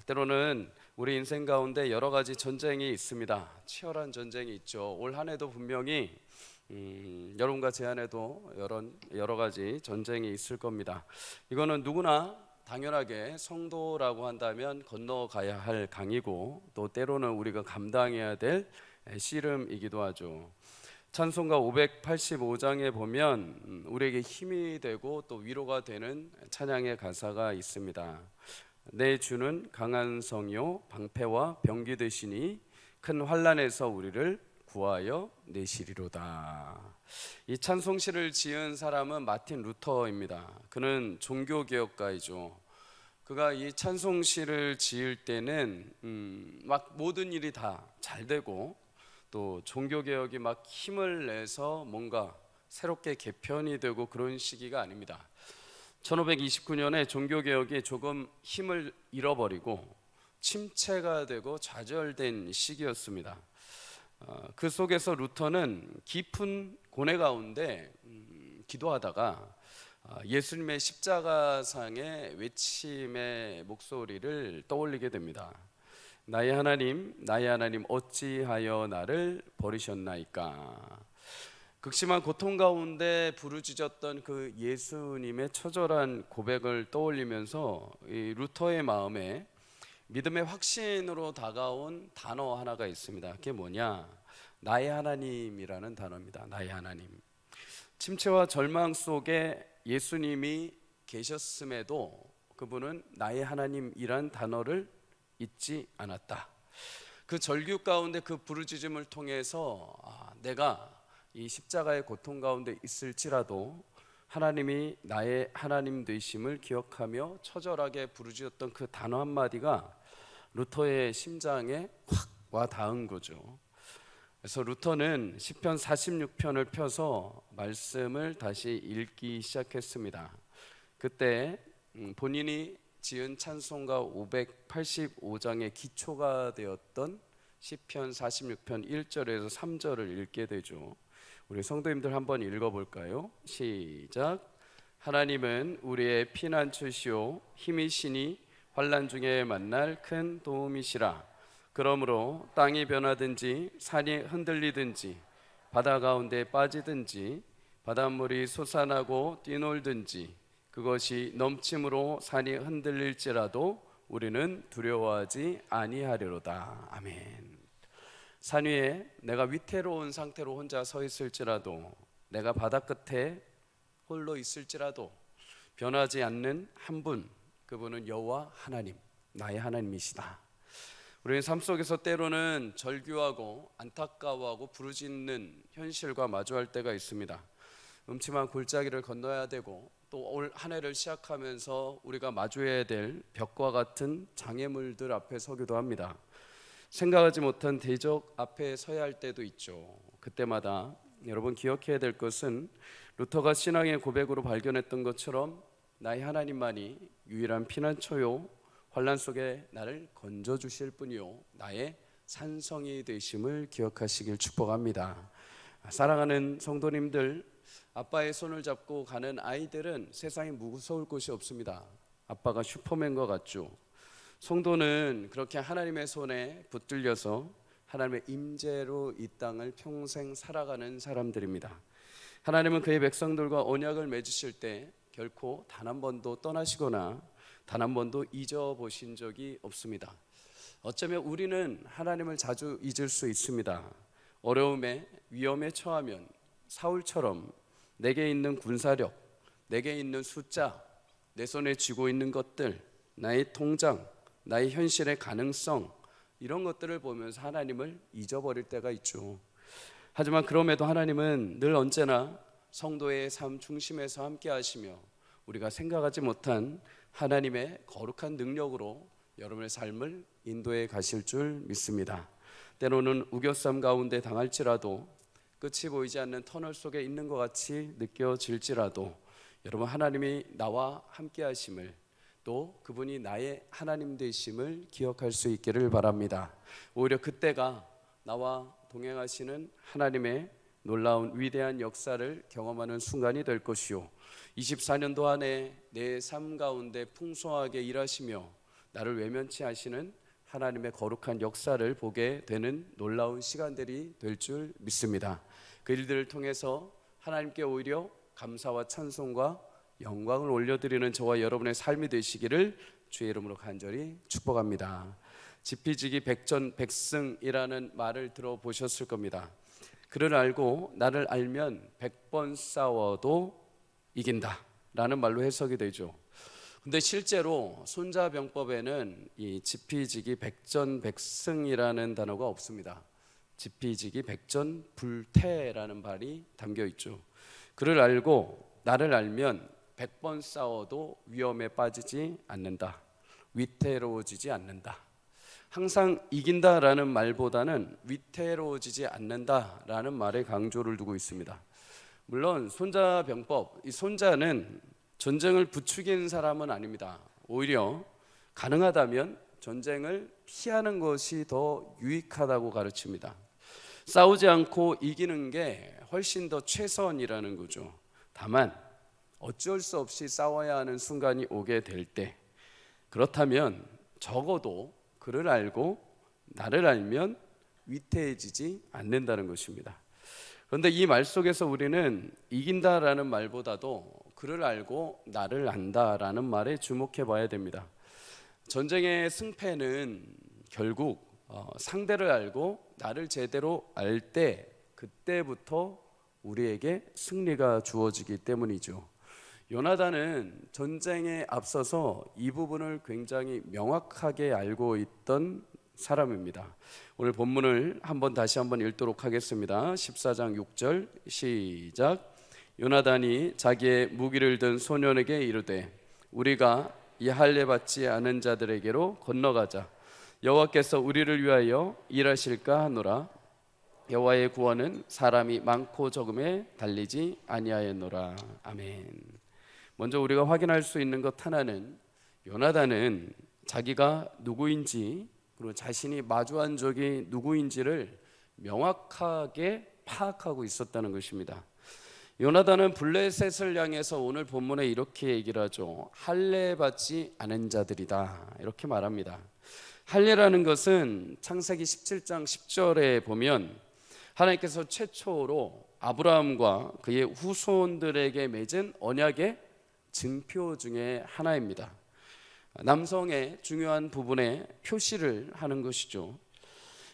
때로는 우리 인생 가운데 여러 가지 전쟁이 있습니다. 치열한 전쟁이 있죠. 올 한 해도 분명히 여러분과 제 안에도 여러 가지 전쟁이 있을 겁니다. 이거는 누구나 당연하게 성도라고 한다면 건너가야 할 강이고, 또 때로는 우리가 감당해야 될 씨름이기도 하죠. 찬송가 585장에 보면 우리에게 힘이 되고 또 위로가 되는 찬양의 가사가 있습니다. 내 주는 강한 성이요 방패와 병기 되시니 큰 환난에서 우리를 구하여 내시리로다. 이 찬송시를 지은 사람은 마틴 루터입니다. 그는 종교개혁가이죠. 그가 이 찬송시를 지을 때는 막 모든 일이 다 잘 되고 또 종교개혁이 막 힘을 내서 뭔가 새롭게 개편이 되고 그런 시기가 아닙니다. 1529년에 종교개혁이 조금 힘을 잃어버리고 침체가 되고 좌절된 시기였습니다. 그 속에서 루터는 깊은 고뇌 가운데 기도하다가 예수님의 십자가상의 외침의 목소리를 떠올리게 됩니다. 나의 하나님, 나의 하나님, 어찌하여 나를 버리셨나이까. 극심한 고통 가운데 부르짖었던 그 예수님의 처절한 고백을 떠올리면서 이 루터의 마음에 믿음의 확신으로 다가온 단어 하나가 있습니다. 그게 뭐냐? 나의 하나님이라는 단어입니다. 나의 하나님. 침체와 절망 속에 예수님이 계셨음에도 그분은 나의 하나님이란 단어를 잊지 않았다. 그 절규 가운데 그 부르짖음을 통해서 내가 이 십자가의 고통 가운데 있을지라도 하나님이 나의 하나님 되심을 기억하며 처절하게 부르짖었던 그 단어 한마디가 루터의 심장에 확 와 닿은 거죠. 그래서 루터는 시편 46편을 펴서 말씀을 다시 읽기 시작했습니다. 그때 본인이 지은 찬송가 585장의 기초가 되었던 시편 46편 1절에서 3절을 읽게 되죠. 우리 성도님들 한번 읽어볼까요? 시작. 하나님은 우리의 피난처시오 힘이시니 환난 중에 만날 큰 도움이시라. 그러므로 땅이 변하든지 산이 흔들리든지 바다 가운데 빠지든지 바닷물이 솟아나고 뛰놀든지 그것이 넘침으로 산이 흔들릴지라도 우리는 두려워하지 아니하리로다. 아멘. 산 위에 내가 위태로운 상태로 혼자 서 있을지라도, 내가 바다 끝에 홀로 있을지라도 변하지 않는 한 분, 그분은 여호와 하나님, 나의 하나님이시다. 우리는 삶 속에서 때로는 절규하고 안타까워하고 부르짖는 현실과 마주할 때가 있습니다. 음침한 골짜기를 건너야 되고 또 올 한 해를 시작하면서 우리가 마주해야 될 벽과 같은 장애물들 앞에 서기도 합니다. 생각하지 못한 대적 앞에 서야 할 때도 있죠. 그때마다 여러분 기억해야 될 것은 루터가 신앙의 고백으로 발견했던 것처럼 나의 하나님만이 유일한 피난처요 환난 속에 나를 건져주실 분이요 나의 산성이 되심을 기억하시길 축복합니다. 사랑하는 성도님들, 아빠의 손을 잡고 가는 아이들은 세상에 무서울 곳이 없습니다. 아빠가 슈퍼맨과 같죠. 성도는 그렇게 하나님의 손에 붙들려서 하나님의 임재로 이 땅을 평생 살아가는 사람들입니다. 하나님은 그의 백성들과 언약을 맺으실 때 결코 단 한 번도 떠나시거나 단 한 번도 잊어보신 적이 없습니다. 어쩌면 우리는 하나님을 자주 잊을 수 있습니다. 어려움에 위험에 처하면 사울처럼 내게 있는 군사력, 내게 있는 숫자, 내 손에 쥐고 있는 것들, 나의 통장, 나의 현실의 가능성, 이런 것들을 보면서 하나님을 잊어버릴 때가 있죠. 하지만 그럼에도 하나님은 늘 언제나 성도의 삶 중심에서 함께 하시며 우리가 생각하지 못한 하나님의 거룩한 능력으로 여러분의 삶을 인도해 가실 줄 믿습니다. 때로는 우겨쌈 가운데 당할지라도, 끝이 보이지 않는 터널 속에 있는 것 같이 느껴질지라도 여러분 하나님이 나와 함께 하심을, 또 그분이 나의 하나님 되심을 기억할 수 있기를 바랍니다. 오히려 그때가 나와 동행하시는 하나님의 놀라운 위대한 역사를 경험하는 순간이 될 것이요 24년도 안에 내 삶 가운데 풍성하게 일하시며 나를 외면치 하시는 하나님의 거룩한 역사를 보게 되는 놀라운 시간들이 될 줄 믿습니다. 그 일들을 통해서 하나님께 오히려 감사와 찬송과 영광을 올려드리는 저와 여러분의 삶이 되시기를 주의 이름으로 간절히 축복합니다. 지피지기 백전백승이라는 말을 들어보셨을 겁니다. 그를 알고 나를 알면 100번 싸워도 이긴다 라는 말로 해석이 되죠. 근데 실제로 손자병법에는 이 지피지기 백전백승이라는 단어가 없습니다. 지피지기 백전불태라는 말이 담겨 있죠. 그를 알고 나를 알면 100번 싸워도 위험에 빠지지 않는다. 위태로워지지 않는다. 항상 이긴다라는 말보다는 위태로워지지 않는다라는 말에 강조를 두고 있습니다. 물론 손자병법, 이 손자는 전쟁을 부추기는 사람은 아닙니다. 오히려 가능하다면 전쟁을 피하는 것이 더 유익하다고 가르칩니다. 싸우지 않고 이기는 게 훨씬 더 최선이라는 거죠. 다만 어쩔 수 없이 싸워야 하는 순간이 오게 될 때, 그렇다면 적어도 그를 알고 나를 알면 위태해지지 않는다는 것입니다. 그런데 이 말 속에서 우리는 이긴다라는 말보다도 그를 알고 나를 안다라는 말에 주목해 봐야 됩니다. 전쟁의 승패는 결국 상대를 알고 나를 제대로 알 때, 그때부터 우리에게 승리가 주어지기 때문이죠. 요나단은 전쟁에 앞서서 이 부분을 굉장히 명확하게 알고 있던 사람입니다. 오늘 본문을 다시 한번 읽도록 하겠습니다. 14장 6절 시작. 요나단이 자기의 무기를 든 소년에게 이르되 우리가 이 할례 받지 않은 자들에게로 건너가자. 여호와께서 우리를 위하여 일하실까 하노라. 여호와의 구원은 사람이 많고 적음에 달리지 아니하였노라. 아멘. 먼저 우리가 확인할 수 있는 것 하나는, 요나단은 자기가 누구인지 그리고 자신이 마주한 적이 누구인지를 명확하게 파악하고 있었다는 것입니다. 요나단은 블레셋을 향해서 오늘 본문에 이렇게 얘기를 하죠. 할례 받지 않은 자들이다, 이렇게 말합니다. 할례라는 것은 창세기 17장 10절에 보면 하나님께서 최초로 아브라함과 그의 후손들에게 맺은 언약의 증표 중에 하나입니다. 남성의 중요한 부분에 표시를 하는 것이죠.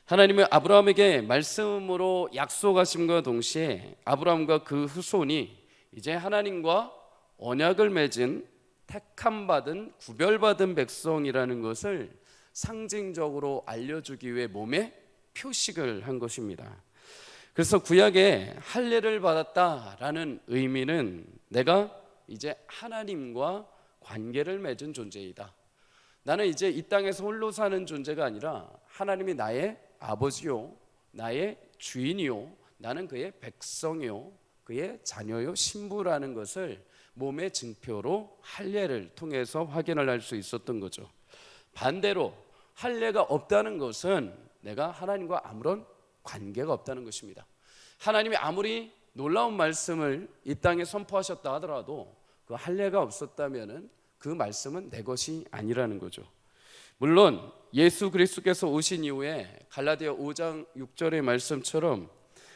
하나님은 아브라함에게 말씀으로 약속하심과 동시에 아브라함과 그 후손이 이제 하나님과 언약을 맺은 택함받은 구별받은 백성이라는 것을 상징적으로 알려주기 위해 몸에 표식을 한 것입니다. 그래서 구약에 할례를 받았다라는 의미는 내가 이제 하나님과 관계를 맺은 존재이다. 나는 이제 이 땅에서 홀로 사는 존재가 아니라 하나님이 나의 아버지요, 나의 주인이요, 나는 그의 백성이요, 그의 자녀요, 신부라는 것을 몸의 증표로 할례를 통해서 확인을 할 수 있었던 거죠. 반대로 할례가 없다는 것은 내가 하나님과 아무런 관계가 없다는 것입니다. 하나님이 아무리 놀라운 말씀을 이 땅에 선포하셨다 하더라도 그 할례가 없었다면은 그 말씀은 내 것이 아니라는 거죠. 물론 예수 그리스도께서 오신 이후에 갈라디아 5장 6절의 말씀처럼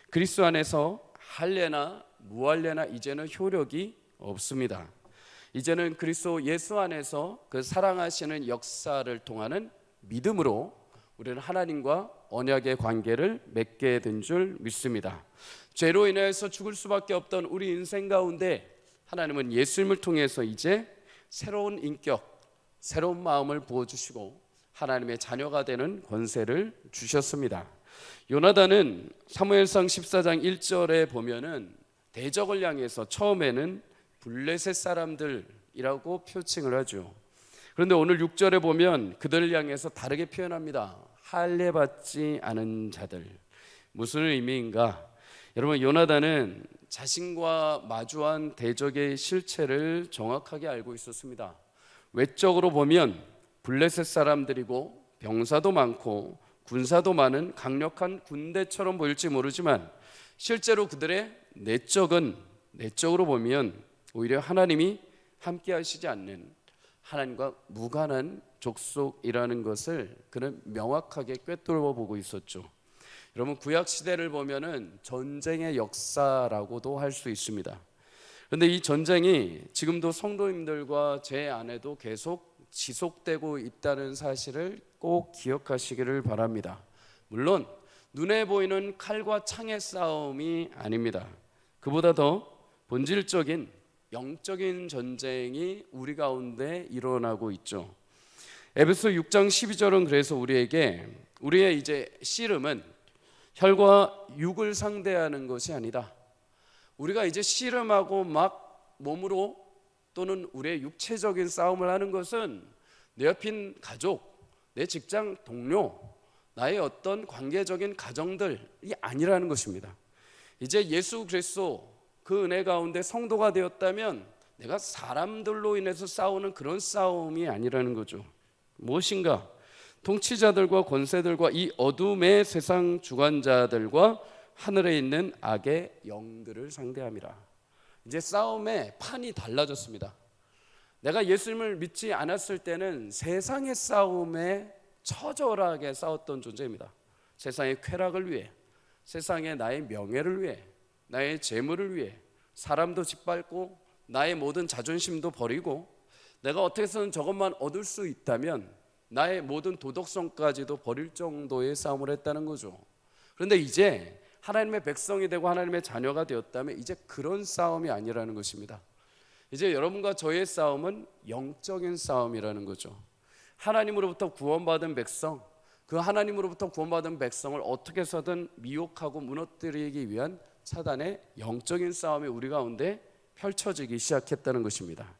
그리스도 안에서 할례나 무할례나 이제는 효력이 없습니다. 이제는 그리스도 예수 안에서 그 사랑하시는 역사를 통하는 믿음으로 우리는 하나님과 언약의 관계를 맺게 된 줄 믿습니다. 죄로 인해서 죽을 수밖에 없던 우리 인생 가운데 하나님은 예수님을 통해서 이제 새로운 인격, 새로운 마음을 부어주시고 하나님의 자녀가 되는 권세를 주셨습니다. 요나단은 사무엘상 14장 1절에 보면은 대적을 향해서 처음에는 블레셋 사람들이라고 표칭을 하죠. 그런데 오늘 6절에 보면 그들을 향해서 다르게 표현합니다. 할례 받지 않은 자들. 무슨 의미인가? 여러분, 요나단은 자신과 마주한 대적의 실체를 정확하게 알고 있었습니다. 외적으로 보면 블레셋 사람들이고 병사도 많고 군사도 많은 강력한 군대처럼 보일지 모르지만 실제로 그들의 내적으로 보면 오히려 하나님이 함께 하시지 않는 하나님과 무관한 족속이라는 것을 그는 명확하게 꿰뚫어 보고 있었죠. 여러분, 구약 시대를 보면은 전쟁의 역사라고도 할 수 있습니다. 그런데 이 전쟁이 지금도 성도님들과 제 안에도 계속 지속되고 있다는 사실을 꼭 기억하시기를 바랍니다. 물론 눈에 보이는 칼과 창의 싸움이 아닙니다. 그보다 더 본질적인 영적인 전쟁이 우리 가운데 일어나고 있죠. 에베소 6장 12절은 그래서 우리에게 우리의 이제 씨름은 혈과 육을 상대하는 것이 아니다. 우리가 이제 씨름하고 막 몸으로 또는 우리의 육체적인 싸움을 하는 것은 내 옆인 가족, 내 직장 동료, 나의 어떤 관계적인 가정들이 아니라는 것입니다. 이제 예수 그리스도 그 은혜 가운데 성도가 되었다면 내가 사람들로 인해서 싸우는 그런 싸움이 아니라는 거죠. 무엇인가? 통치자들과 권세들과 이 어둠의 세상 주관자들과 하늘에 있는 악의 영들을 상대함이라. 이제 싸움의 판이 달라졌습니다. 내가 예수님을 믿지 않았을 때는 세상의 싸움에 처절하게 싸웠던 존재입니다. 세상의 쾌락을 위해, 세상의 나의 명예를 위해, 나의 재물을 위해 사람도 짓밟고 나의 모든 자존심도 버리고 내가 어떻게 해서는 저것만 얻을 수 있다면 나의 모든 도덕성까지도 버릴 정도의 싸움을 했다는 거죠. 그런데 이제 하나님의 백성이 되고 하나님의 자녀가 되었다면 이제 그런 싸움이 아니라는 것입니다. 이제 여러분과 저의 싸움은 영적인 싸움이라는 거죠. 하나님으로부터 구원받은 백성, 그 하나님으로부터 구원받은 백성을 어떻게 해서든 미혹하고 무너뜨리기 위한 사단의 영적인 싸움이 우리 가운데 펼쳐지기 시작했다는 것입니다.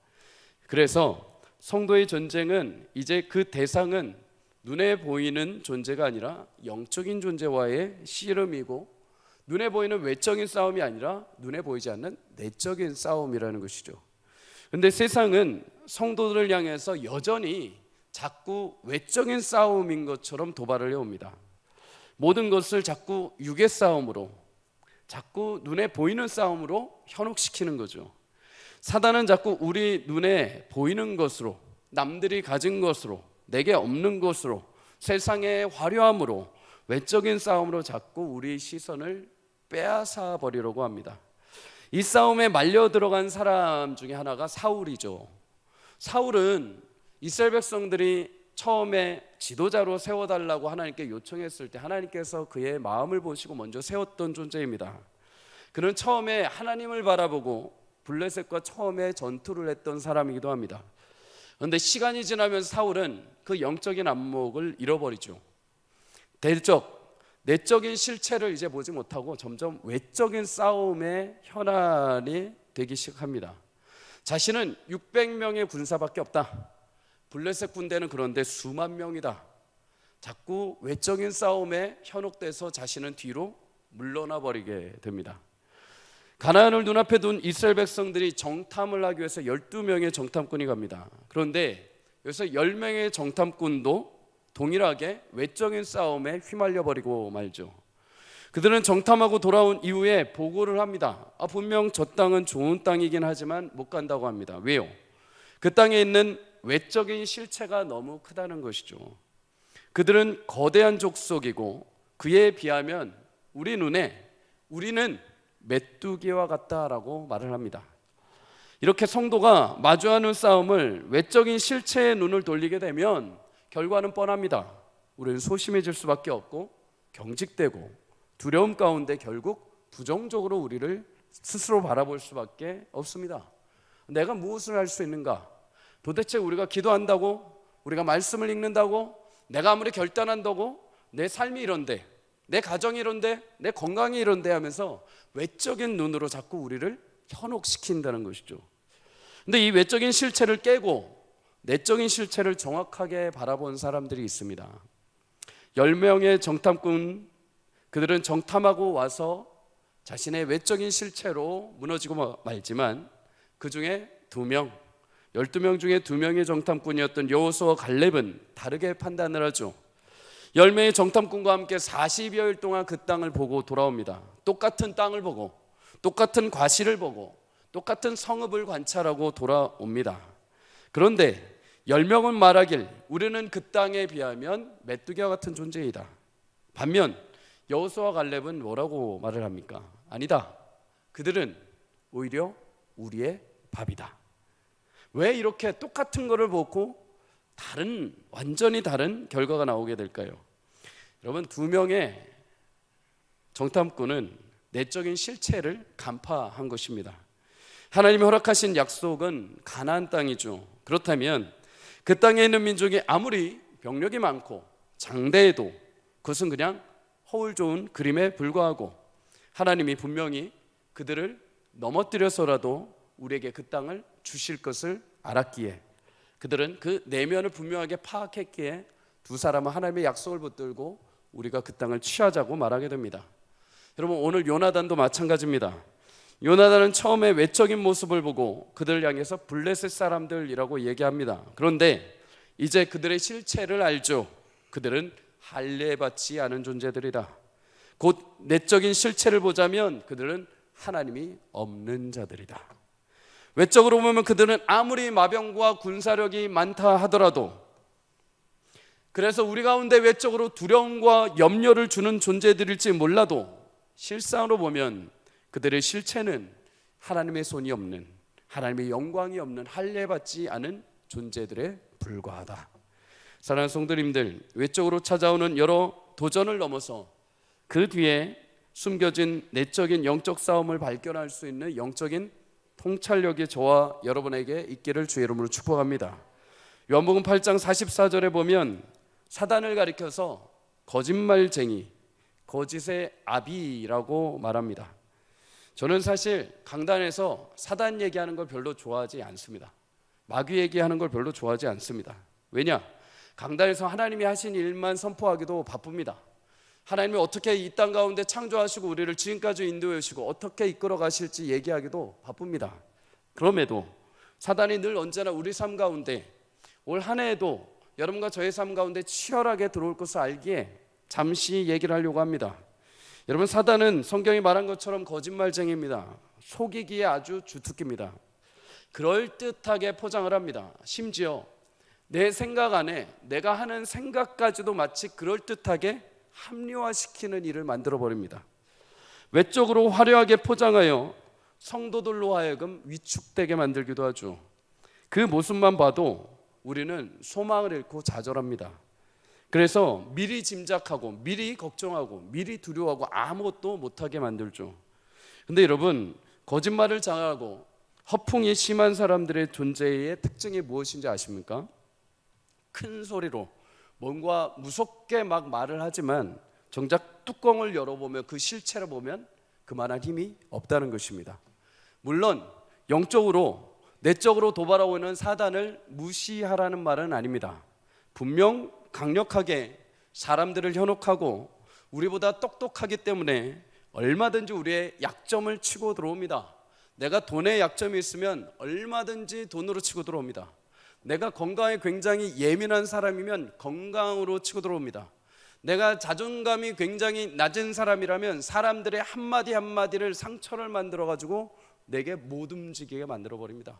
그래서 성도의 전쟁은 이제 그 대상은 눈에 보이는 존재가 아니라 영적인 존재와의 씨름이고, 눈에 보이는 외적인 싸움이 아니라 눈에 보이지 않는 내적인 싸움이라는 것이죠. 그런데 세상은 성도들을 향해서 여전히 자꾸 외적인 싸움인 것처럼 도발을 해옵니다. 모든 것을 자꾸 육의 싸움으로, 자꾸 눈에 보이는 싸움으로 현혹시키는 거죠. 사단은 자꾸 우리 눈에 보이는 것으로, 남들이 가진 것으로, 내게 없는 것으로, 세상의 화려함으로, 외적인 싸움으로 자꾸 우리 시선을 빼앗아 버리려고 합니다. 이 싸움에 말려 들어간 사람 중에 하나가 사울이죠. 사울은 이스라엘 백성들이 처음에 지도자로 세워달라고 하나님께 요청했을 때 하나님께서 그의 마음을 보시고 먼저 세웠던 존재입니다. 그는 처음에 하나님을 바라보고 블레셋과 처음에 전투를 했던 사람이기도 합니다. 그런데 시간이 지나면서 사울은 그 영적인 안목을 잃어버리죠. 내적인 실체를 이제 보지 못하고 점점 외적인 싸움의 현안이 되기 시작합니다. 자신은 600명의 군사밖에 없다. 블레셋 군대는 그런데 수만 명이다. 자꾸 외적인 싸움에 현혹돼서 자신은 뒤로 물러나 버리게 됩니다. 가나안을 눈앞에 둔 이스라엘 백성들이 정탐을 하기 위해서 12명의 정탐꾼이 갑니다. 그런데 여기서 10명의 정탐꾼도 동일하게 외적인 싸움에 휘말려 버리고 말죠. 그들은 정탐하고 돌아온 이후에 보고를 합니다. 분명 저 땅은 좋은 땅이긴 하지만 못 간다고 합니다. 왜요? 그 땅에 있는 외적인 실체가 너무 크다는 것이죠. 그들은 거대한 족속이고 그에 비하면 우리는 메뚜기와 같다라고 말을 합니다. 이렇게 성도가 마주하는 싸움을 외적인 실체에 눈을 돌리게 되면 결과는 뻔합니다. 우리는 소심해질 수밖에 없고 경직되고 두려움 가운데 결국 부정적으로 우리를 스스로 바라볼 수밖에 없습니다. 내가 무엇을 할 수 있는가? 도대체 우리가 기도한다고, 우리가 말씀을 읽는다고, 내가 아무리 결단한다고 내 삶이 이런데, 내 가정이 이런데, 내 건강이 이런데 하면서 외적인 눈으로 자꾸 우리를 현혹시킨다는 것이죠. 근데 이 외적인 실체를 깨고 내적인 실체를 정확하게 바라본 사람들이 있습니다. 10명의 정탐꾼, 그들은 정탐하고 와서 자신의 외적인 실체로 무너지고 말지만 그 중에 2명, 12명 중에 2명의 정탐꾼이었던 여호수아와 갈렙은 다르게 판단을 하죠. 10명의 정탐꾼과 함께 40여일 동안 그 땅을 보고 돌아옵니다. 똑같은 땅을 보고, 똑같은 과실을 보고, 똑같은 성읍을 관찰하고 돌아옵니다. 그런데 10명은 말하길 우리는 그 땅에 비하면 메뚜기와 같은 존재이다. 반면 여호수아와 갈렙은 뭐라고 말을 합니까? 아니다. 그들은 오히려 우리의 밥이다. 왜 이렇게 똑같은 거를 보고 완전히 다른 결과가 나오게 될까요? 여러분, 두 명의 정탐꾼은 내적인 실체를 간파한 것입니다. 하나님이 허락하신 약속은 가나안 땅이죠. 그렇다면 그 땅에 있는 민족이 아무리 병력이 많고 장대해도 그것은 그냥 허울 좋은 그림에 불과하고, 하나님이 분명히 그들을 넘어뜨려서라도 우리에게 그 땅을 주실 것을 알았기에, 그들은 그 내면을 분명하게 파악했기에 두 사람은 하나님의 약속을 붙들고 우리가 그 땅을 취하자고 말하게 됩니다. 여러분, 오늘 요나단도 마찬가지입니다. 요나단은 처음에 외적인 모습을 보고 그들을 향해서 블레셋 사람들이라고 얘기합니다. 그런데 이제 그들의 실체를 알죠. 그들은 할례받지 않은 존재들이다. 곧 내적인 실체를 보자면 그들은 하나님이 없는 자들이다. 외적으로 보면 그들은 아무리 마병과 군사력이 많다 하더라도, 그래서 우리 가운데 외적으로 두려움과 염려를 주는 존재들일지 몰라도 실상으로 보면 그들의 실체는 하나님의 손이 없는, 하나님의 영광이 없는, 할례받지 않은 존재들에 불과하다. 사랑하는 성도님들, 외적으로 찾아오는 여러 도전을 넘어서 그 뒤에 숨겨진 내적인 영적 싸움을 발견할 수 있는 영적인 통찰력이 저와 여러분에게 있기를 주의 이름으로 축복합니다. 요한복음 8장 44절에 보면 사단을 가리켜서 거짓말쟁이, 거짓의 아비라고 말합니다. 저는 사실 강단에서 사단 얘기하는 걸 별로 좋아하지 않습니다. 마귀 얘기하는 걸 별로 좋아하지 않습니다. 왜냐? 강단에서 하나님이 하신 일만 선포하기도 바쁩니다. 하나님이 어떻게 이 땅 가운데 창조하시고 우리를 지금까지 인도해 오시고 어떻게 이끌어 가실지 얘기하기도 바쁩니다. 그럼에도 사단이 늘 언제나 우리 삶 가운데, 올 한 해에도 여러분과 저의 삶 가운데 치열하게 들어올 것을 알기에 잠시 얘기를 하려고 합니다. 여러분, 사단은 성경이 말한 것처럼 거짓말쟁이입니다. 속이기에 아주 주특기입니다. 그럴듯하게 포장을 합니다. 심지어 내 생각 안에 내가 하는 생각까지도 마치 그럴듯하게 합리화시키는 일을 만들어 버립니다. 외적으로 화려하게 포장하여 성도들로 하여금 위축되게 만들기도 하죠. 그 모습만 봐도 우리는 소망을 잃고 좌절합니다. 그래서 미리 짐작하고 미리 걱정하고 미리 두려워하고 아무것도 못하게 만들죠. 근데 여러분, 거짓말을 장하고 허풍이 심한 사람들의 존재의 특징이 무엇인지 아십니까? 큰 소리로 뭔가 무섭게 막 말을 하지만 정작 뚜껑을 열어보면, 그 실체를 보면 그만한 힘이 없다는 것입니다. 물론 영적으로 내적으로 도발하고 있는 사단을 무시하라는 말은 아닙니다. 분명 강력하게 사람들을 현혹하고 우리보다 똑똑하기 때문에 얼마든지 우리의 약점을 치고 들어옵니다. 내가 돈에 약점이 있으면 얼마든지 돈으로 치고 들어옵니다. 내가 건강에 굉장히 예민한 사람이면 건강으로 치고 들어옵니다. 내가 자존감이 굉장히 낮은 사람이라면 사람들의 한마디 한마디를 상처를 만들어가지고 내게 못 움직이게 만들어버립니다.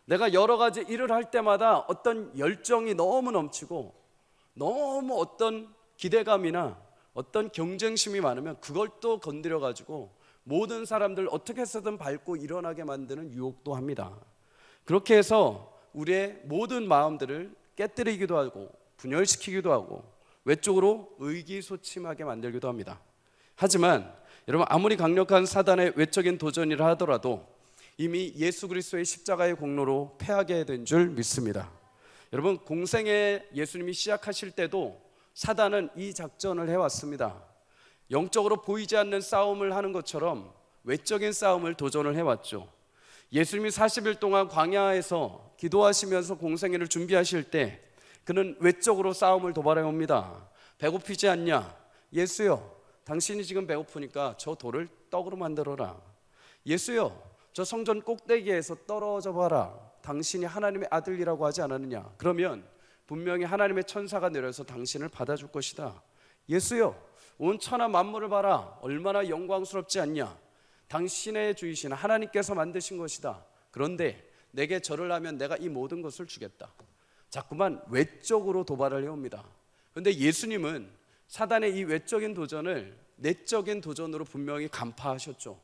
내가 여러 가지 일을 할 때마다 어떤 열정이 너무 넘치고 너무 어떤 기대감이나 어떤 경쟁심이 많으면 그걸 또 건드려가지고 모든 사람들 어떻게 해서든 밟고 일어나게 만드는 유혹도 합니다. 그렇게 해서 우리의 모든 마음들을 깨뜨리기도 하고 분열시키기도 하고 외적으로 의기소침하게 만들기도 합니다. 하지만 여러분, 아무리 강력한 사단의 외적인 도전이라 하더라도 이미 예수 그리스도의 십자가의 공로로 패하게 된 줄 믿습니다. 여러분, 공생에 예수님이 시작하실 때도 사단은 이 작전을 해왔습니다. 영적으로 보이지 않는 싸움을 하는 것처럼 외적인 싸움을 도전을 해왔죠. 예수님이 40일 동안 광야에서 기도하시면서 공생애를 준비하실 때 그는 외적으로 싸움을 도발해 옵니다. 배고프지 않냐? 예수여, 당신이 지금 배고프니까 저 돌을 떡으로 만들어라. 예수여, 저 성전 꼭대기에서 떨어져 봐라. 당신이 하나님의 아들이라고 하지 않았느냐? 그러면 분명히 하나님의 천사가 내려서 당신을 받아줄 것이다. 예수여, 온 천하 만물을 봐라. 얼마나 영광스럽지 않냐? 당신의 주이신 하나님께서 만드신 것이다. 그런데 내게 절을 하면 내가 이 모든 것을 주겠다. 자꾸만 외적으로 도발을 해옵니다. 그런데 예수님은 사단의 이 외적인 도전을 내적인 도전으로 분명히 간파하셨죠.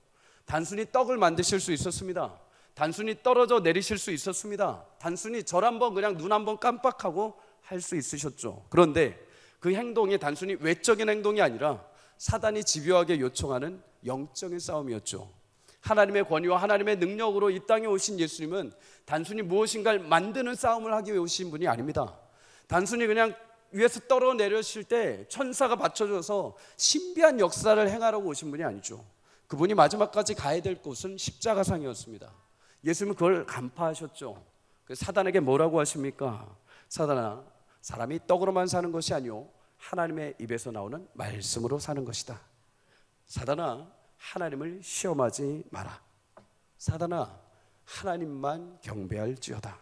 단순히 떡을 만드실 수 있었습니다. 단순히 떨어져 내리실 수 있었습니다. 단순히 절 한번 그냥 눈 한번 깜빡하고 할 수 있으셨죠. 그런데 그 행동이 단순히 외적인 행동이 아니라 사단이 집요하게 요청하는 영적인 싸움이었죠. 하나님의 권위와 하나님의 능력으로 이 땅에 오신 예수님은 단순히 무엇인가를 만드는 싸움을 하기 위해 오신 분이 아닙니다. 단순히 그냥 위에서 떨어내렸을 때 천사가 받쳐줘서 신비한 역사를 행하라고 오신 분이 아니죠. 그분이 마지막까지 가야 될 곳은 십자가상이었습니다. 예수님은 그걸 간파하셨죠. 사단에게 뭐라고 하십니까? 사단아, 사람이 떡으로만 사는 것이 아니오 하나님의 입에서 나오는 말씀으로 사는 것이다. 사단아, 하나님을 시험하지 마라. 사단아, 하나님만 경배할지어다.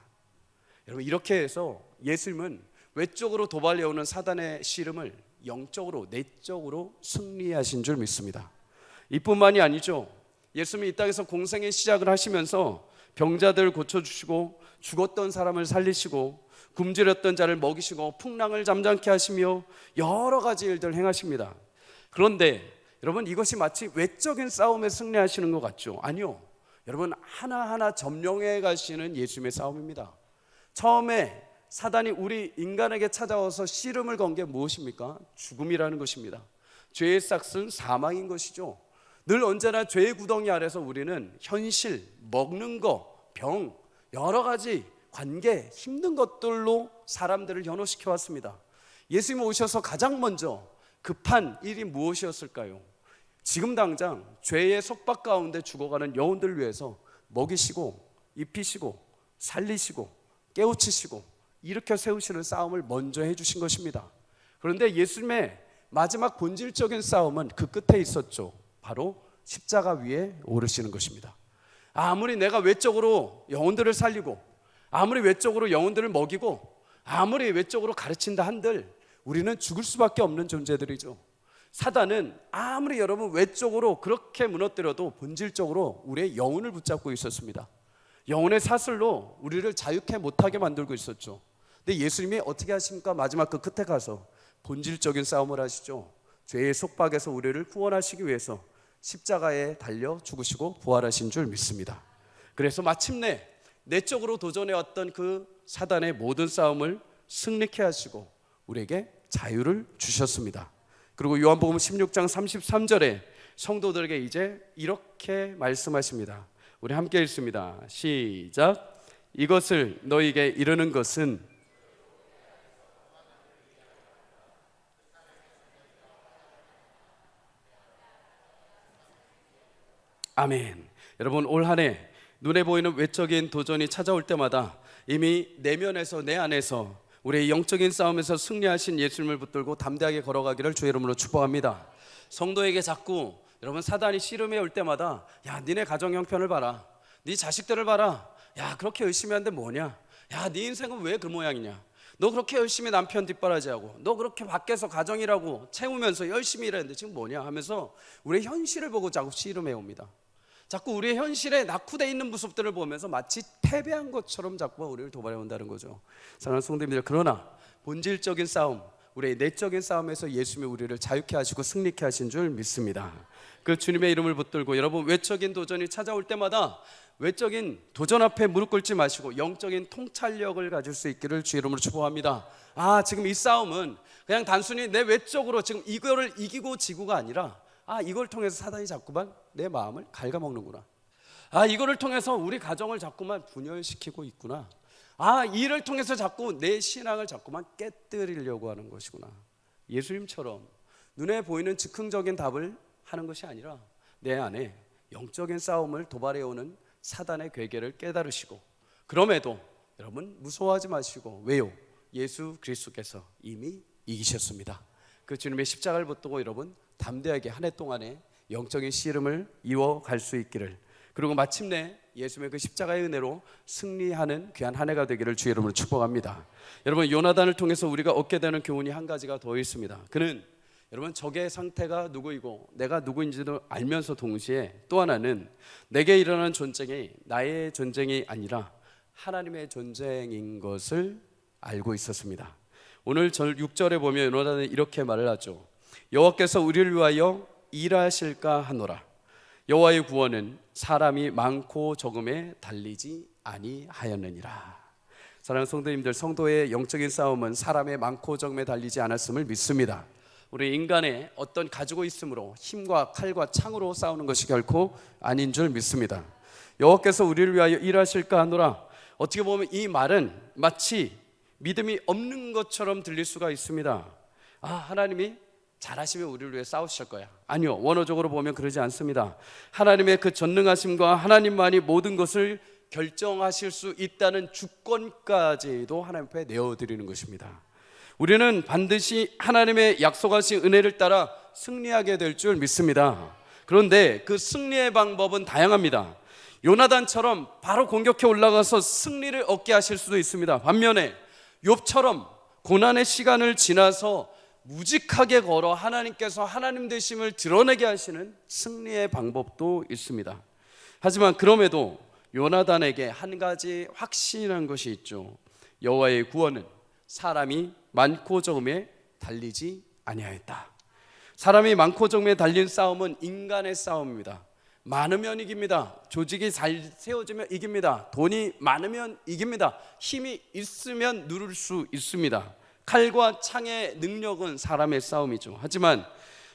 여러분, 이렇게 해서 예수님은 외적으로 도발해오는 사단의 씨름을 영적으로 내적으로 승리하신 줄 믿습니다. 이뿐만이 아니죠. 예수님이 이 땅에서 공생의 시작을 하시면서 병자들 고쳐주시고 죽었던 사람을 살리시고 굶주렸던 자를 먹이시고 풍랑을 잠잠케 하시며 여러 가지 일들을 행하십니다. 그런데 여러분, 이것이 마치 외적인 싸움에 승리하시는 것 같죠? 아니요. 여러분, 하나하나 점령해 가시는 예수님의 싸움입니다. 처음에 사단이 우리 인간에게 찾아와서 씨름을 건 게 무엇입니까? 죽음이라는 것입니다. 죄의 싹은 사망인 것이죠. 늘 언제나 죄의 구덩이 아래서 우리는 현실, 먹는 거, 병, 여러 가지 관계, 힘든 것들로 사람들을 현혹시켜 왔습니다. 예수님 오셔서 가장 먼저 급한 일이 무엇이었을까요? 지금 당장 죄의 속박 가운데 죽어가는 영혼들을 위해서 먹이시고 입히시고 살리시고 깨우치시고 일으켜 세우시는 싸움을 먼저 해주신 것입니다. 그런데 예수님의 마지막 본질적인 싸움은 그 끝에 있었죠. 바로 십자가 위에 오르시는 것입니다. 아무리 내가 외적으로 영혼들을 살리고 아무리 외적으로 영혼들을 먹이고 아무리 외적으로 가르친다 한들 우리는 죽을 수밖에 없는 존재들이죠. 사단은 아무리 여러분 외적으로 그렇게 무너뜨려도 본질적으로 우리의 영혼을 붙잡고 있었습니다. 영혼의 사슬로 우리를 자유케 못하게 만들고 있었죠. 근데 예수님이 어떻게 하십니까? 마지막 그 끝에 가서 본질적인 싸움을 하시죠. 죄의 속박에서 우리를 구원하시기 위해서 십자가에 달려 죽으시고 부활하신 줄 믿습니다. 그래서 마침내 내적으로 도전해왔던 그 사단의 모든 싸움을 승리케 하시고 우리에게 자유를 주셨습니다. 그리고 요한복음 16장 33절에 성도들에게 이제 이렇게 말씀하십니다. 우리 함께 읽습니다. 시작. 이것을 너희에게 이르는 것은 아멘. 여러분, 올 한 해 눈에 보이는 외적인 도전이 찾아올 때마다 이미 내면에서 내 안에서 우리의 영적인 싸움에서 승리하신 예수님을 붙들고 담대하게 걸어가기를 주의 이름으로 축복합니다. 성도에게 자꾸 여러분 사단이 씨름해 올 때마다 야, 니네 가정 형편을 봐라, 네 자식들을 봐라, 야, 그렇게 열심히 하는데 뭐냐, 야, 네 인생은 왜 그 모양이냐, 너 그렇게 열심히 남편 뒷바라지하고 너 그렇게 밖에서 가정이라고 채우면서 열심히 일했는데 지금 뭐냐 하면서 우리의 현실을 보고 자꾸 씨름해 옵니다. 자꾸 우리의 현실에 낙후되어 있는 모습들을 보면서 마치 패배한 것처럼 자꾸 우리를 도발해 온다는 거죠. 사랑하는 성도님들, 그러나 본질적인 싸움, 우리의 내적인 싸움에서 예수님이 우리를 자유케 하시고 승리케 하신 줄 믿습니다. 그 주님의 이름을 붙들고 여러분 외적인 도전이 찾아올 때마다 외적인 도전 앞에 무릎 꿇지 마시고 영적인 통찰력을 가질 수 있기를 주의 이름으로 축복합니다. 지금 이 싸움은 그냥 단순히 내 외적으로 지금 이거를 이기고 지고가 아니라 이걸 통해서 사단이 자꾸만 내 마음을 갉아먹는구나. 이거를 통해서 우리 가정을 자꾸만 분열시키고 있구나. 이를 통해서 자꾸 내 신앙을 자꾸만 깨뜨리려고 하는 것이구나. 예수님처럼 눈에 보이는 즉흥적인 답을 하는 것이 아니라 내 안에 영적인 싸움을 도발해오는 사단의 괴계를 깨달으시고, 그럼에도 여러분 무서워하지 마시고, 왜요? 예수 그리스도께서 이미 이기셨습니다. 그 주님의 십자가를 붙들고 여러분 담대하게 한 해 동안에 영적인 씨름을 이어갈 수 있기를, 그리고 마침내 예수님의 그 십자가의 은혜로 승리하는 귀한 한 해가 되기를 주의 이름으로 축복합니다. 여러분, 요나단을 통해서 우리가 얻게 되는 교훈이 한 가지가 더 있습니다. 그는 여러분 적의 상태가 누구이고 내가 누구인지도 알면서 동시에 또 하나는 내게 일어나는 전쟁이 나의 전쟁이 아니라 하나님의 전쟁인 것을 알고 있었습니다. 오늘 6절에 보면 요나단은 이렇게 말을 하죠. 여호와께서 우리를 위하여 일하실까 하노라. 여호와의 구원은 사람이 많고 적음에 달리지 아니하였느니라. 사랑하는 성도님들, 성도의 영적인 싸움은 사람의 많고 적음에 달리지 않았음을 믿습니다. 우리 인간의 어떤 가지고 있음으로 힘과 칼과 창으로 싸우는 것이 결코 아닌 줄 믿습니다. 여호와께서 우리를 위하여 일하실까 하노라. 어떻게 보면 이 말은 마치 믿음이 없는 것처럼 들릴 수가 있습니다. 하나님이 잘하시면 우리를 위해 싸우실 거야. 아니요, 원어적으로 보면 그러지 않습니다. 하나님의 그 전능하심과 하나님만이 모든 것을 결정하실 수 있다는 주권까지도 하나님 앞에 내어드리는 것입니다. 우리는 반드시 하나님의 약속하신 은혜를 따라 승리하게 될 줄 믿습니다. 그런데 그 승리의 방법은 다양합니다. 요나단처럼 바로 공격해 올라가서 승리를 얻게 하실 수도 있습니다. 반면에 욥처럼 고난의 시간을 지나서 무직하게 걸어 하나님께서 하나님 되심을 드러내게 하시는 승리의 방법도 있습니다. 하지만 그럼에도 요나단에게 한 가지 확신한 것이 있죠. 여호와의 구원은 사람이 많고 적음에 달리지 아니하였다. 사람이 많고 적음에 달린 싸움은 인간의 싸움입니다. 많으면 이깁니다. 조직이 잘 세워지면 이깁니다. 돈이 많으면 이깁니다. 힘이 있으면 누를 수 있습니다. 칼과 창의 능력은 사람의 싸움이죠. 하지만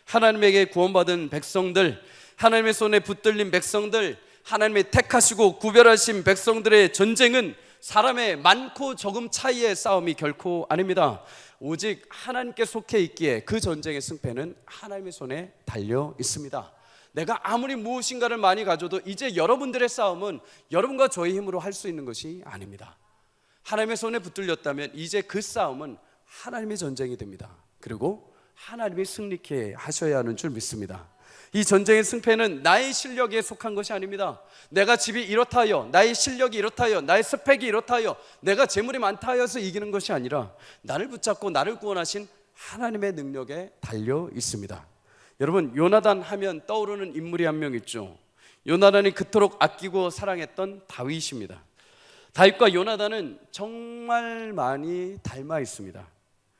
하나님에게 구원받은 백성들, 하나님의 손에 붙들린 백성들, 하나님의 택하시고 구별하신 백성들의 전쟁은 사람의 많고 적음 차이의 싸움이 결코 아닙니다. 오직 하나님께 속해 있기에 그 전쟁의 승패는 하나님의 손에 달려 있습니다. 내가 아무리 무엇인가를 많이 가져도 이제 여러분들의 싸움은 여러분과 저의 힘으로 할 수 있는 것이 아닙니다. 하나님의 손에 붙들렸다면 이제 그 싸움은 하나님의 전쟁이 됩니다. 그리고 하나님이 승리케 하셔야 하는 줄 믿습니다. 이 전쟁의 승패는 나의 실력에 속한 것이 아닙니다. 내가 집이 이렇다 하여, 나의 실력이 이렇다 하여, 나의 스펙이 이렇다 하여, 내가 재물이 많다 하여서 이기는 것이 아니라 나를 붙잡고 나를 구원하신 하나님의 능력에 달려 있습니다. 여러분, 요나단 하면 떠오르는 인물이 한 명 있죠. 요나단이 그토록 아끼고 사랑했던 다윗입니다. 다윗과 요나단은 정말 많이 닮아 있습니다.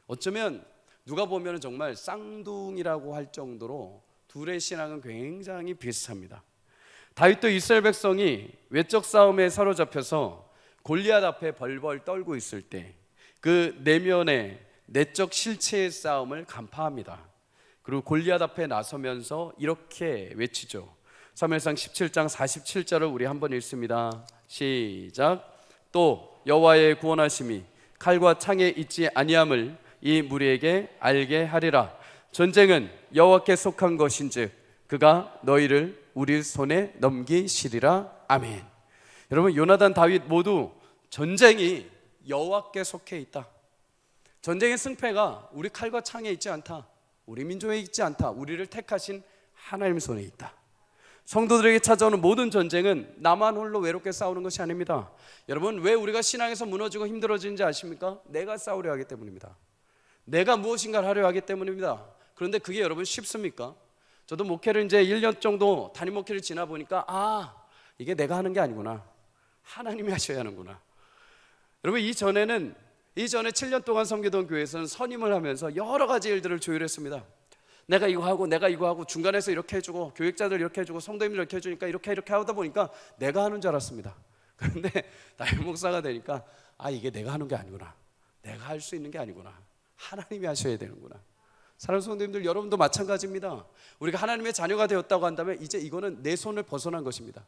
어쩌면 누가 보면 정말 쌍둥이라고 할 정도로 둘의 신앙은 굉장히 비슷합니다. 다윗도 이스라엘 백성이 외적 싸움에 사로잡혀서 골리앗 앞에 벌벌 떨고 있을 때 그 내면의 내적 실체의 싸움을 간파합니다. 그리고 골리앗 앞에 나서면서 이렇게 외치죠. 사무엘상 17장 47절을 우리 한번 읽습니다. 시작. 또 여호와의 구원하심이 칼과 창에 있지 아니함을 이 무리에게 알게 하리라. 전쟁은 여호와께 속한 것인즉 그가 너희를 우리 손에 넘기시리라. 아멘. 여러분, 요나단 다윗 모두 전쟁이 여호와께 속해 있다. 전쟁의 승패가 우리 칼과 창에 있지 않다. 우리 민족에 있지 않다. 우리를 택하신 하나님 손에 있다. 성도들에게 찾아오는 모든 전쟁은 나만 홀로 외롭게 싸우는 것이 아닙니다. 여러분, 왜 우리가 신앙에서 무너지고 힘들어지는지 아십니까? 내가 싸우려 하기 때문입니다. 내가 무엇인가를 하려 하기 때문입니다. 그런데 그게 여러분 쉽습니까? 저도 목회를 이제 1년 정도 담임 목회를 지나 보니까 이게 내가 하는 게 아니구나. 하나님이 하셔야 하는구나. 여러분, 이전에 7년 동안 섬기던 교회에서는 선임을 하면서 여러 가지 일들을 조율했습니다. 내가 이거 하고 중간에서 이렇게 해주고 교육자들 이렇게 해주고 성도님들 이렇게 해주니까 이렇게 하다 보니까 내가 하는 줄 알았습니다. 그런데 담임 목사가 되니까 이게 내가 하는 게 아니구나. 내가 할 수 있는 게 아니구나. 하나님이 하셔야 되는구나. 사랑하는 성도님들, 여러분도 마찬가지입니다. 우리가 하나님의 자녀가 되었다고 한다면 이제 이거는 내 손을 벗어난 것입니다.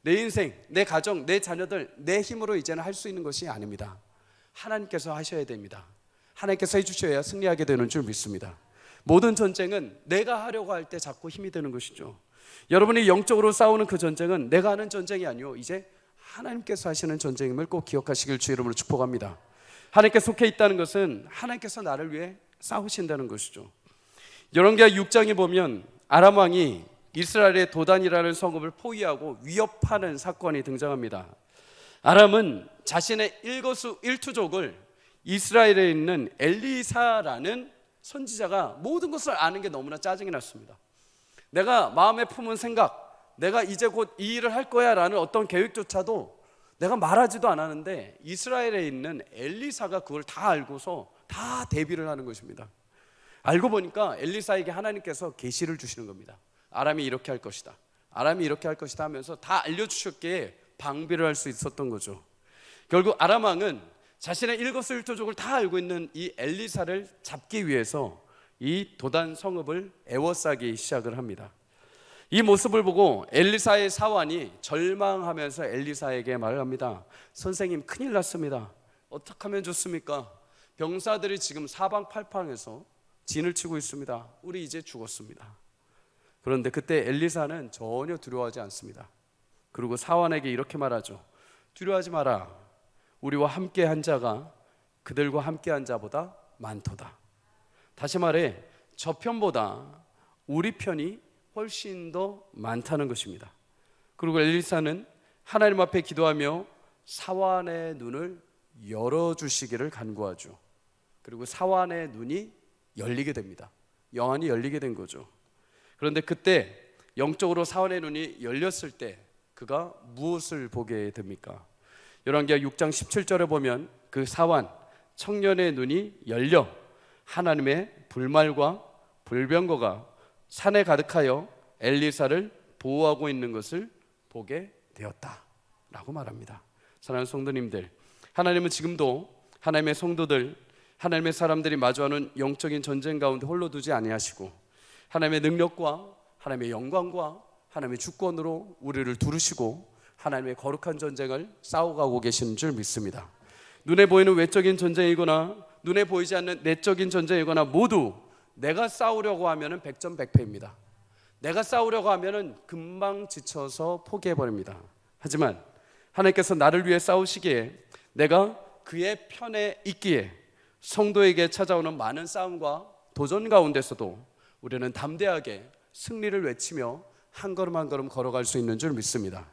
내 인생, 내 가정, 내 자녀들, 내 힘으로 이제는 할 수 있는 것이 아닙니다. 하나님께서 하셔야 됩니다. 하나님께서 해주셔야 승리하게 되는 줄 믿습니다. 모든 전쟁은 내가 하려고 할 때 자꾸 힘이 되는 것이죠. 여러분이 영적으로 싸우는 그 전쟁은 내가 하는 전쟁이 아니요, 이제 하나님께서 하시는 전쟁임을 꼭 기억하시길 주 이름으로 축복합니다. 하나님께 속해 있다는 것은 하나님께서 나를 위해 싸우신다는 것이죠. 열왕기하 6장에 보면 아람 왕이 이스라엘의 도단이라는 성읍을 포위하고 위협하는 사건이 등장합니다. 아람은 자신의 일거수 일투족을 이스라엘에 있는 엘리사라는 선지자가 모든 것을 아는 게 너무나 짜증이 났습니다. 내가 마음에 품은 생각, 내가 이제 곧 이 일을 할 거야 라는 어떤 계획조차도 내가 말하지도 않았는데 이스라엘에 있는 엘리사가 그걸 다 알고서 다 대비를 하는 것입니다. 알고 보니까 엘리사에게 하나님께서 계시를 주시는 겁니다. 아람이 이렇게 할 것이다, 아람이 이렇게 할 것이다 하면서 다 알려주셨기에 방비를 할 수 있었던 거죠. 결국 아람 왕은 자신의 일거수일투족을 다 알고 있는 이 엘리사를 잡기 위해서 이 도단 성읍을 에워싸기 시작을 합니다. 이 모습을 보고 엘리사의 사환이 절망하면서 엘리사에게 말을 합니다. 선생님, 큰일 났습니다. 어떻게 하면 좋습니까? 병사들이 지금 사방팔방에서 진을 치고 있습니다. 우리 이제 죽었습니다. 그런데 그때 엘리사는 전혀 두려워하지 않습니다. 그리고 사환에게 이렇게 말하죠. 두려워하지 마라. 우리와 함께 한 자가 그들과 함께 한 자보다 많도다. 다시 말해, 저 편보다 우리 편이 훨씬 더 많다는 것입니다. 그리고 엘리사는 하나님 앞에 기도하며 사환의 눈을 열어주시기를 간구하죠. 그리고 사환의 눈이 열리게 됩니다. 영안이 열리게 된 거죠. 그런데 그때 영적으로 사환의 눈이 열렸을 때 그가 무엇을 보게 됩니까? 열왕기하 6장 17절에 보면 그 사환 청년의 눈이 열려 하나님의 불말과 불병거가 산에 가득하여 엘리사를 보호하고 있는 것을 보게 되었다라고 말합니다. 사랑하는 성도님들, 하나님은 지금도 하나님의 성도들, 하나님의 사람들이 마주하는 영적인 전쟁 가운데 홀로 두지 아니하시고 하나님의 능력과 하나님의 영광과 하나님의 주권으로 우리를 두르시고 하나님의 거룩한 전쟁을 싸워가고 계시는 줄 믿습니다. 눈에 보이는 외적인 전쟁이거나 눈에 보이지 않는 내적인 전쟁이거나 모두 내가 싸우려고 하면 백전백패입니다. 내가 싸우려고 하면 금방 지쳐서 포기해버립니다. 하지만 하나님께서 나를 위해 싸우시기에 내가 그의 편에 있기에 성도에게 찾아오는 많은 싸움과 도전 가운데서도 우리는 담대하게 승리를 외치며 한 걸음 한 걸음 걸어갈 수 있는 줄 믿습니다.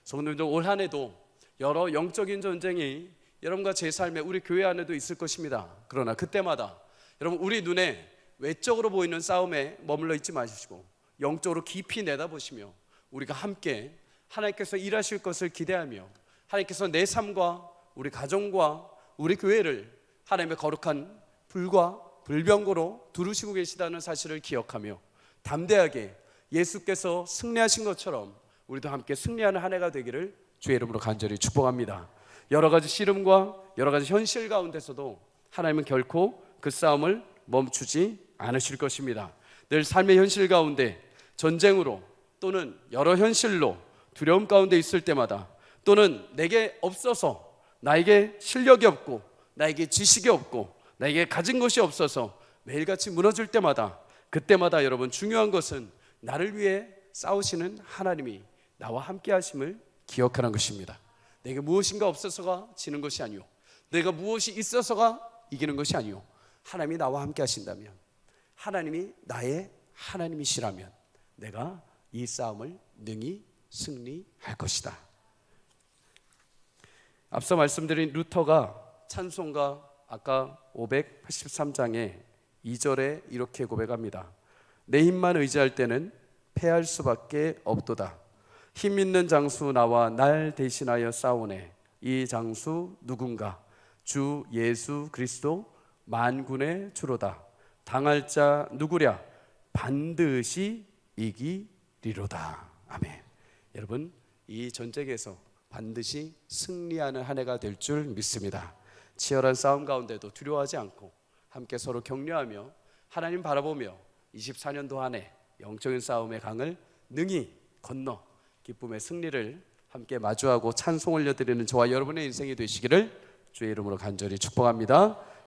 성도님들, 올 한 해도 여러 영적인 전쟁이 여러분과 제 삶에 우리 교회 안에도 있을 것입니다. 그러나 그때마다 여러분, 우리 눈에 외적으로 보이는 싸움에 머물러 있지 마시고 영적으로 깊이 내다보시며 우리가 함께 하나님께서 일하실 것을 기대하며 하나님께서 내 삶과 우리 가정과 우리 교회를 하나님의 거룩한 불과 불병거로 두르시고 계시다는 사실을 기억하며 담대하게 예수께서 승리하신 것처럼 우리도 함께 승리하는 한 해가 되기를 주의 이름으로 간절히 축복합니다. 여러 가지 씨름과 여러 가지 현실 가운데서도 하나님은 결코 그 싸움을 멈추지 않으실 것입니다. 늘 삶의 현실 가운데 전쟁으로 또는 여러 현실로 두려움 가운데 있을 때마다 또는 내게 없어서 나에게 실력이 없고 나에게 지식이 없고 나에게 가진 것이 없어서 매일같이 무너질 때마다 그때마다 여러분 중요한 것은 나를 위해 싸우시는 하나님이 나와 함께 하심을 기억하는 것입니다. 내게 무엇인가 없어서가 지는 것이 아니오, 내가 무엇이 있어서가 이기는 것이 아니오, 하나님이 나와 함께 하신다면, 하나님이 나의 하나님이시라면 내가 이 싸움을 능히 승리할 것이다. 앞서 말씀드린 루터가 찬송가 아까 583장에 2절에 이렇게 고백합니다. 내 힘만 의지할 때는 패할 수밖에 없도다. 힘 있는 장수 나와 날 대신하여 싸우네. 이 장수 누군가? 주 예수 그리스도 만군의 주로다. 당할 자 누구랴? 반드시 이기리로다. 아멘. 여러분, 이 전쟁에서 반드시 승리하는 한 해가 될 줄 믿습니다. 치열한 싸움 가운데도 두려워하지 않고 함께 서로 격려하며 하나님 바라보며 24년도 한 해 영적인 싸움의 강을 능히 건너 기쁨의 승리를 함께 마주하고 찬송 올려드리는 저와 여러분의 인생이 되시기를 주의 이름으로 간절히 축복합니다.